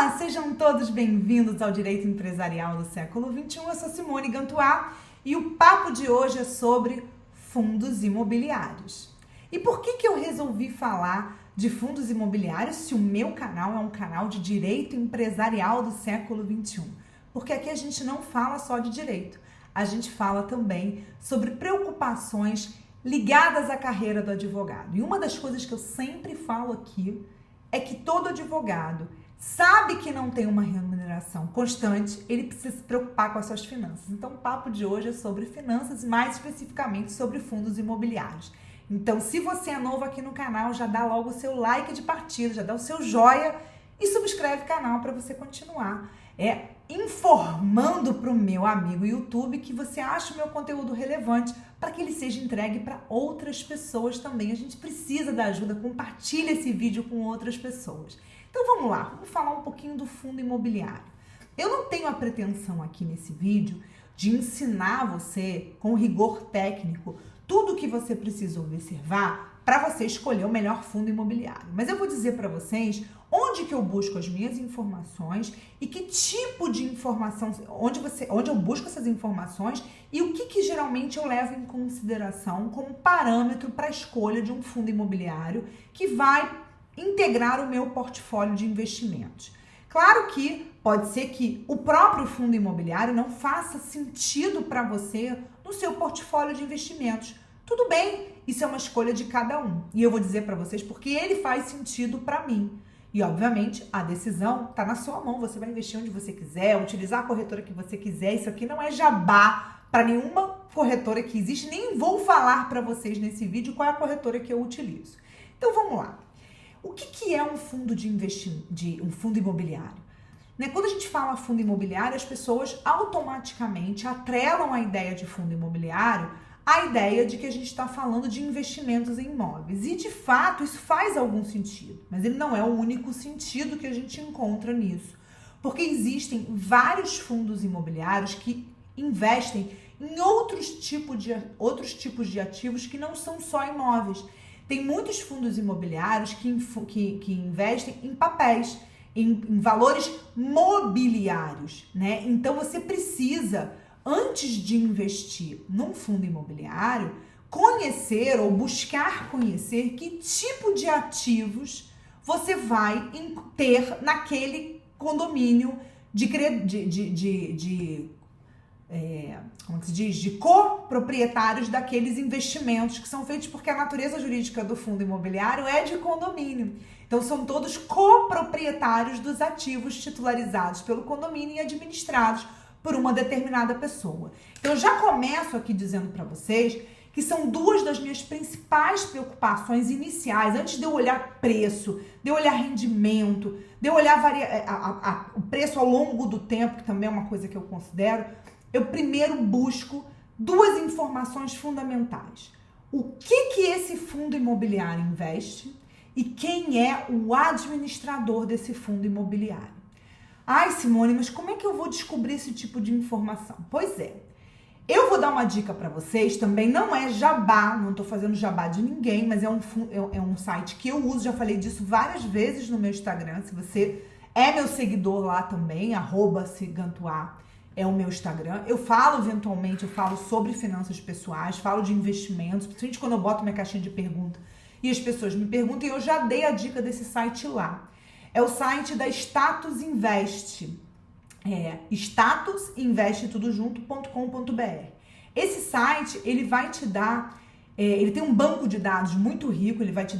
Olá, sejam todos bem-vindos ao Direito Empresarial do século XXI. Eu sou Simone Gantuá e o papo de hoje é sobre fundos imobiliários. E por que eu resolvi falar de fundos imobiliários se o meu canal é um canal de direito empresarial do século XXI? Porque aqui a gente não fala só de direito, a gente fala também sobre preocupações ligadas à carreira do advogado. E uma das coisas que eu sempre falo aqui é que todo advogado sabe que não tem uma remuneração constante, ele precisa se preocupar com as suas finanças. Então, o papo de hoje é sobre finanças, mais especificamente sobre fundos imobiliários. Então, se você é novo aqui no canal, já dá logo o seu like de partida, já dá o seu joia e subscreve o canal para você continuar informando para o meu amigo YouTube que você acha o meu conteúdo relevante para que ele seja entregue para outras pessoas também. A gente precisa da ajuda, compartilha esse vídeo com outras pessoas. Então vamos lá, vamos falar um pouquinho do fundo imobiliário. Eu não tenho a pretensão aqui nesse vídeo de ensinar você com rigor técnico tudo o que você precisa observar para você escolher o melhor fundo imobiliário. Mas eu vou dizer para vocês onde que eu busco as minhas informações e que tipo de informação, onde eu busco essas informações e o que geralmente eu levo em consideração como parâmetro para a escolha de um fundo imobiliário que vai integrar o meu portfólio de investimentos. Claro que pode ser que o próprio fundo imobiliário não faça sentido para você no seu portfólio de investimentos. Tudo bem, isso é uma escolha de cada um. E eu vou dizer para vocês porque ele faz sentido para mim. E, obviamente, a decisão está na sua mão. Você vai investir onde você quiser, utilizar a corretora que você quiser. Isso aqui não é jabá para nenhuma corretora que existe. Nem vou falar para vocês nesse vídeo qual é a corretora que eu utilizo. Então, vamos lá. O que é um fundo de investimento, um fundo imobiliário? Quando a gente fala fundo imobiliário, as pessoas automaticamente atrelam a ideia de fundo imobiliário à ideia de que a gente está falando de investimentos em imóveis. E, de fato, isso faz algum sentido, mas ele não é o único sentido que a gente encontra nisso. Porque existem vários fundos imobiliários que investem em outros tipos de ativos que não são só imóveis. Tem muitos fundos imobiliários que investem em papéis, em valores mobiliários, né? Então, você precisa, antes de investir num fundo imobiliário, conhecer ou buscar conhecer que tipo de ativos você vai ter naquele condomínio como que se diz? De coproprietários daqueles investimentos que são feitos, porque a natureza jurídica do fundo imobiliário é de condomínio. Então, são todos coproprietários dos ativos titularizados pelo condomínio e administrados por uma determinada pessoa. Então, eu já começo aqui dizendo para vocês que são duas das minhas principais preocupações iniciais, antes de eu olhar preço, de eu olhar rendimento, de eu olhar o preço ao longo do tempo, que também é uma coisa que eu considero. Eu primeiro busco duas informações fundamentais. O que esse fundo imobiliário investe e quem é o administrador desse fundo imobiliário. Ai, Simone, mas como é que eu vou descobrir esse tipo de informação? Pois é, eu vou dar uma dica para vocês, também não é jabá, não estou fazendo jabá de ninguém, mas é um site que eu uso, já falei disso várias vezes no meu Instagram. Se você é meu seguidor lá também, @Gantuá é o meu Instagram. Eu falo eventualmente, eu falo sobre finanças pessoais, falo de investimentos, principalmente quando eu boto minha caixinha de pergunta e as pessoas me perguntam, e eu já dei a dica desse site lá. É o site da Status Invest. statusinvestetudojunto.com.br. Esse site, ele vai te dar, ele tem um banco de dados muito rico, ele vai ter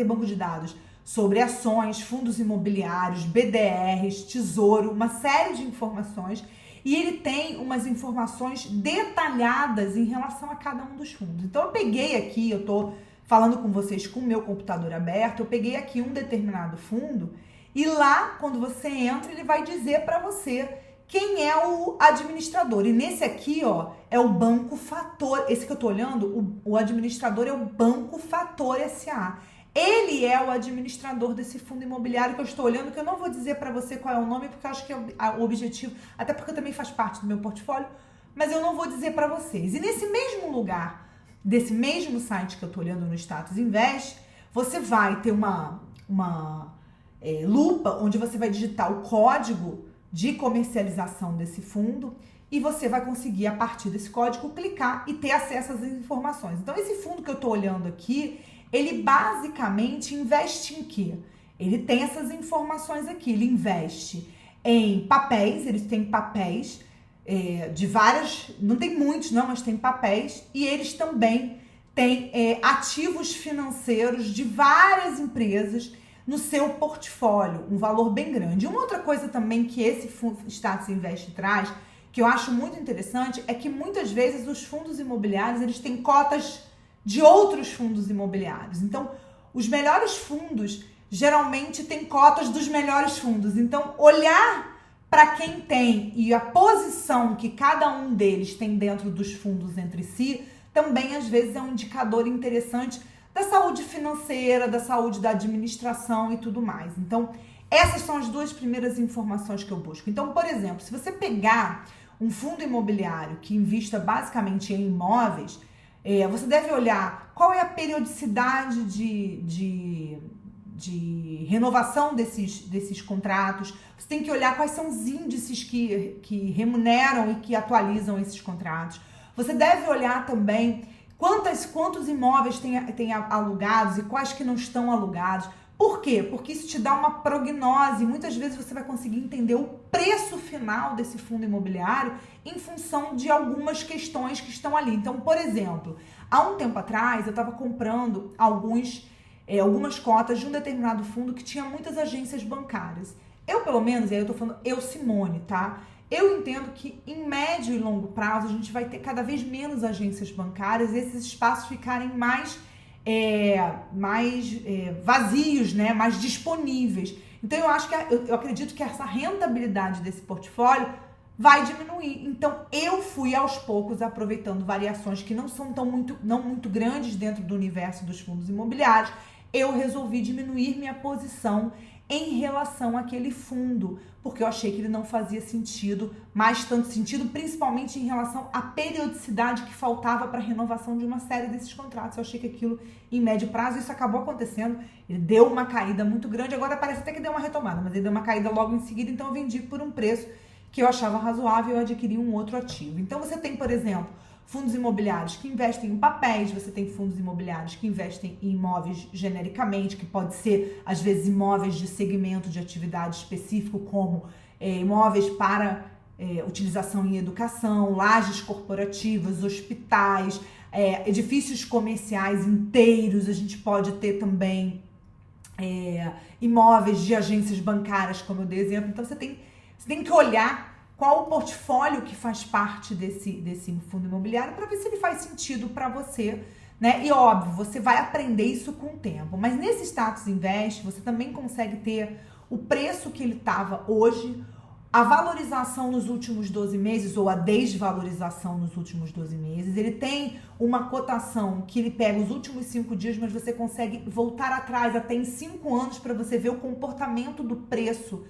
banco de dados sobre ações, fundos imobiliários, BDRs, tesouro, uma série de informações, e ele tem umas informações detalhadas em relação a cada um dos fundos. Então, eu peguei aqui, eu tô falando com vocês com o meu computador aberto, eu peguei aqui um determinado fundo, e lá, quando você entra, ele vai dizer para você quem é o administrador. E nesse aqui, ó, é o Banco Fator. Esse que eu tô olhando, o administrador é o Banco Fator S.A. Ele é o administrador desse fundo imobiliário que eu estou olhando, que eu não vou dizer para você qual é o nome, porque eu acho que é o objetivo, até porque também faz parte do meu portfólio, mas eu não vou dizer para vocês. E nesse mesmo lugar, desse mesmo site que eu tô olhando no Status Invest, você vai ter uma lupa, onde você vai digitar o código de comercialização desse fundo e você vai conseguir, a partir desse código, clicar e ter acesso às informações. Então, esse fundo que eu estou olhando aqui, ele basicamente investe em quê? Ele tem essas informações aqui, ele investe em papéis, eles têm papéis de várias, não tem muitos não, mas tem papéis, e eles também têm ativos financeiros de várias empresas no seu portfólio, um valor bem grande. Uma outra coisa também que esse Status Invest traz, que eu acho muito interessante, é que muitas vezes os fundos imobiliários, eles têm cotas de outros fundos imobiliários. Então, os melhores fundos geralmente têm cotas dos melhores fundos. Então, olhar para quem tem e a posição que cada um deles tem dentro dos fundos entre si, também às vezes é um indicador interessante da saúde financeira, da saúde da administração e tudo mais. Então, essas são as duas primeiras informações que eu busco. Então, por exemplo, se você pegar um fundo imobiliário que invista basicamente em imóveis, você deve olhar qual é a periodicidade de renovação desses contratos. Você tem que olhar quais são os índices que remuneram e que atualizam esses contratos. Você deve olhar também quantos imóveis tem alugados e quais que não estão alugados. Por quê? Porque isso te dá uma prognose. Muitas vezes você vai conseguir entender o preço final desse fundo imobiliário em função de algumas questões que estão ali. Então, por exemplo, há um tempo atrás eu estava comprando algumas cotas de um determinado fundo que tinha muitas agências bancárias. Eu, pelo menos, aí eu tô falando Simone, tá? Eu entendo que em médio e longo prazo a gente vai ter cada vez menos agências bancárias e esses espaços ficarem mais vazios, né? Mais disponíveis. Então eu acredito que essa rentabilidade desse portfólio vai diminuir. Então eu fui aos poucos aproveitando variações que não são não muito grandes dentro do universo dos fundos imobiliários. Eu resolvi diminuir minha posição em relação àquele fundo, porque eu achei que ele não fazia tanto sentido, principalmente em relação à periodicidade que faltava para a renovação de uma série desses contratos. Eu achei que aquilo, em médio prazo, isso acabou acontecendo, ele deu uma caída muito grande, agora parece até que deu uma retomada, mas ele deu uma caída logo em seguida, então eu vendi por um preço que eu achava razoável e eu adquiri um outro ativo. Então você tem, por exemplo, fundos imobiliários que investem em papéis, você tem fundos imobiliários que investem em imóveis genericamente, que pode ser, às vezes, imóveis de segmento de atividade específico, como imóveis para utilização em educação, lajes corporativas, hospitais, edifícios comerciais inteiros. A gente pode ter também imóveis de agências bancárias, como eu dei exemplo. Então, você tem que olhar qual o portfólio que faz parte desse fundo imobiliário para ver se ele faz sentido para você, né? E óbvio, você vai aprender isso com o tempo. Mas nesse Status Invest, você também consegue ter o preço que ele estava hoje, a valorização nos últimos 12 meses ou a desvalorização nos últimos 12 meses. Ele tem uma cotação que ele pega os últimos 5 dias, mas você consegue voltar atrás até em 5 anos para você ver o comportamento do preço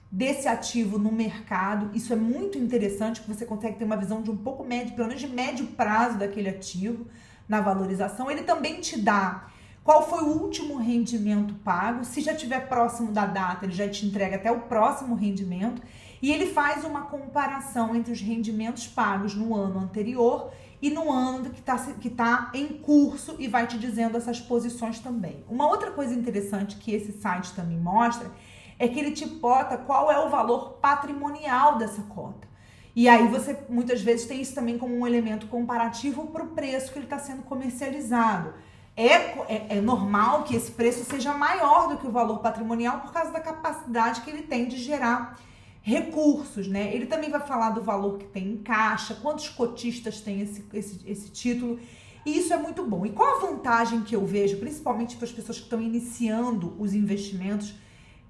desse ativo no mercado. Isso é muito interessante, porque você consegue ter uma visão de um pouco médio, pelo menos de médio prazo daquele ativo na valorização. Ele também te dá qual foi o último rendimento pago. Se já estiver próximo da data, ele já te entrega até o próximo rendimento. E ele faz uma comparação entre os rendimentos pagos no ano anterior e no ano que tá em curso, e vai te dizendo essas posições também. Uma outra coisa interessante que esse site também mostra é que ele te bota qual é o valor patrimonial dessa cota. E aí você muitas vezes tem isso também como um elemento comparativo para o preço que ele está sendo comercializado. É normal que esse preço seja maior do que o valor patrimonial por causa da capacidade que ele tem de gerar recursos, né? Ele também vai falar do valor que tem em caixa, quantos cotistas tem esse título. E isso é muito bom. E qual a vantagem que eu vejo, principalmente para as pessoas que estão iniciando os investimentos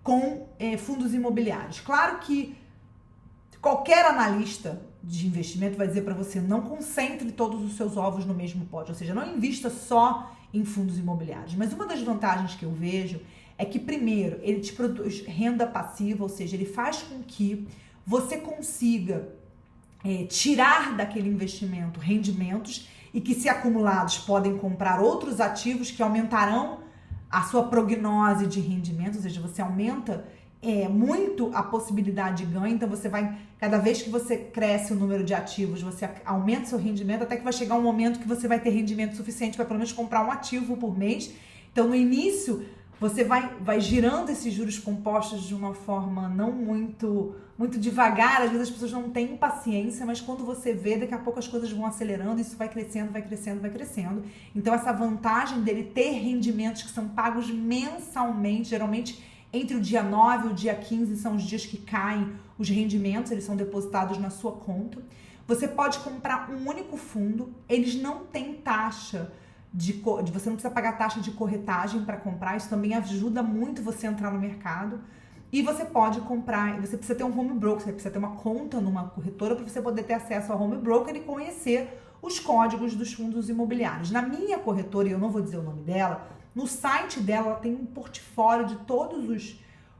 com fundos imobiliários? Claro que qualquer analista de investimento vai dizer para você: não concentre todos os seus ovos no mesmo pote, ou seja, não invista só em fundos imobiliários. Mas uma das vantagens que eu vejo é que, primeiro, ele te produz renda passiva, ou seja, ele faz com que você consiga tirar daquele investimento rendimentos e que, se acumulados, podem comprar outros ativos que aumentarão a sua prognose de rendimento, ou seja, você aumenta muito a possibilidade de ganho, então você vai, cada vez que você cresce o número de ativos, você aumenta o seu rendimento, até que vai chegar um momento que você vai ter rendimento suficiente para pelo menos comprar um ativo por mês. Então no início você vai girando esses juros compostos de uma forma não muito devagar, às vezes as pessoas não têm paciência, mas quando você vê, daqui a pouco as coisas vão acelerando, isso vai crescendo, vai crescendo, vai crescendo. Então essa vantagem dele ter rendimentos que são pagos mensalmente, geralmente entre o dia 9 e o dia 15 são os dias que caem os rendimentos, eles são depositados na sua conta. Você pode comprar um único fundo, eles não têm taxa você não precisa pagar taxa de corretagem para comprar, isso também ajuda muito você a entrar no mercado. E você pode comprar, você precisa ter um home broker, você precisa ter uma conta numa corretora para você poder ter acesso ao home broker e conhecer os códigos dos fundos imobiliários. Na minha corretora, e eu não vou dizer o nome dela, no site dela ela tem um portfólio de todos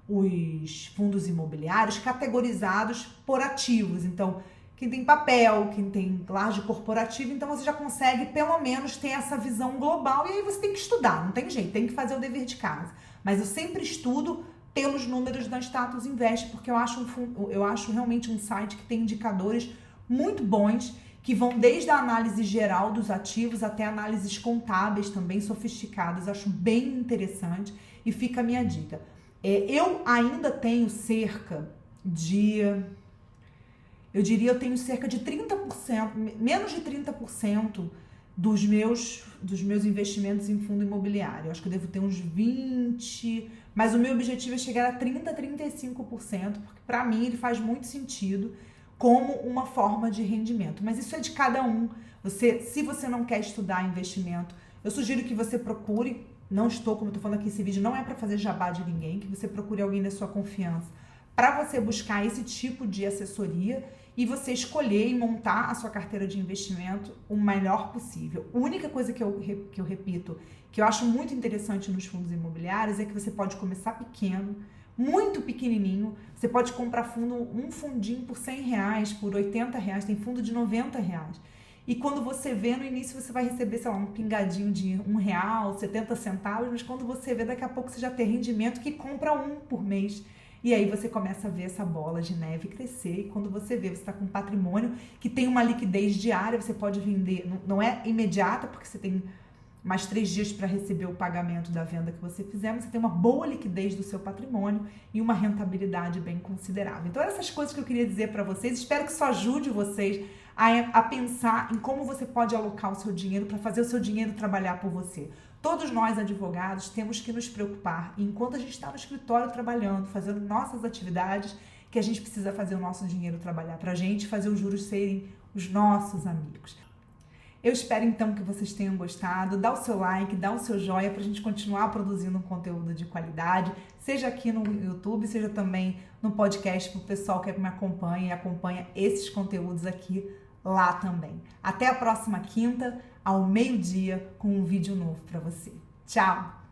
os fundos imobiliários categorizados por ativos. Então, quem tem papel, quem tem laje corporativa, então você já consegue pelo menos ter essa visão global e aí você tem que estudar, não tem jeito, tem que fazer o dever de casa. Mas eu sempre estudo pelos números da Status Invest, porque eu acho realmente um site que tem indicadores muito bons, que vão desde a análise geral dos ativos até análises contábeis também sofisticadas, acho bem interessante e fica a minha dica. Eu ainda tenho cerca de... Eu diria, eu tenho cerca de 30%, menos de 30% dos meus investimentos em fundo imobiliário. Eu acho que eu devo ter uns 20%, mas o meu objetivo é chegar a 30%, 35%, porque para mim ele faz muito sentido como uma forma de rendimento. Mas isso é de cada um. Se você não quer estudar investimento, eu sugiro que você procure, não estou, como eu estou falando aqui, esse vídeo não é para fazer jabá de ninguém, que você procure alguém da sua confiança para você buscar esse tipo de assessoria e você escolher e montar a sua carteira de investimento o melhor possível. A única coisa que eu repito, que eu acho muito interessante nos fundos imobiliários, é que você pode começar pequeno, muito pequenininho. Você pode comprar um fundinho por R$100, por R$80, tem fundo de R$90. E quando você vê, no início você vai receber, sei lá, um pingadinho de R$1, 70 centavos, mas quando você vê, daqui a pouco você já tem rendimento que compra um por mês. E aí você começa a ver essa bola de neve crescer, e quando você vê, você está com um patrimônio que tem uma liquidez diária, você pode vender, não é imediata, porque você tem mais 3 dias para receber o pagamento da venda que você fizer, mas você tem uma boa liquidez do seu patrimônio e uma rentabilidade bem considerável. Então essas coisas que eu queria dizer para vocês, espero que isso ajude vocês a pensar em como você pode alocar o seu dinheiro para fazer o seu dinheiro trabalhar por você. Todos nós, advogados, temos que nos preocupar, enquanto a gente está no escritório trabalhando, fazendo nossas atividades, que a gente precisa fazer o nosso dinheiro trabalhar para a gente, fazer os juros serem os nossos amigos. Eu espero então que vocês tenham gostado. Dá o seu like, dá o seu joinha para a gente continuar produzindo um conteúdo de qualidade, seja aqui no YouTube, seja também no podcast para o pessoal que me acompanha e acompanha esses conteúdos aqui lá também. Até a próxima quinta, ao meio-dia, com um vídeo novo para você. Tchau!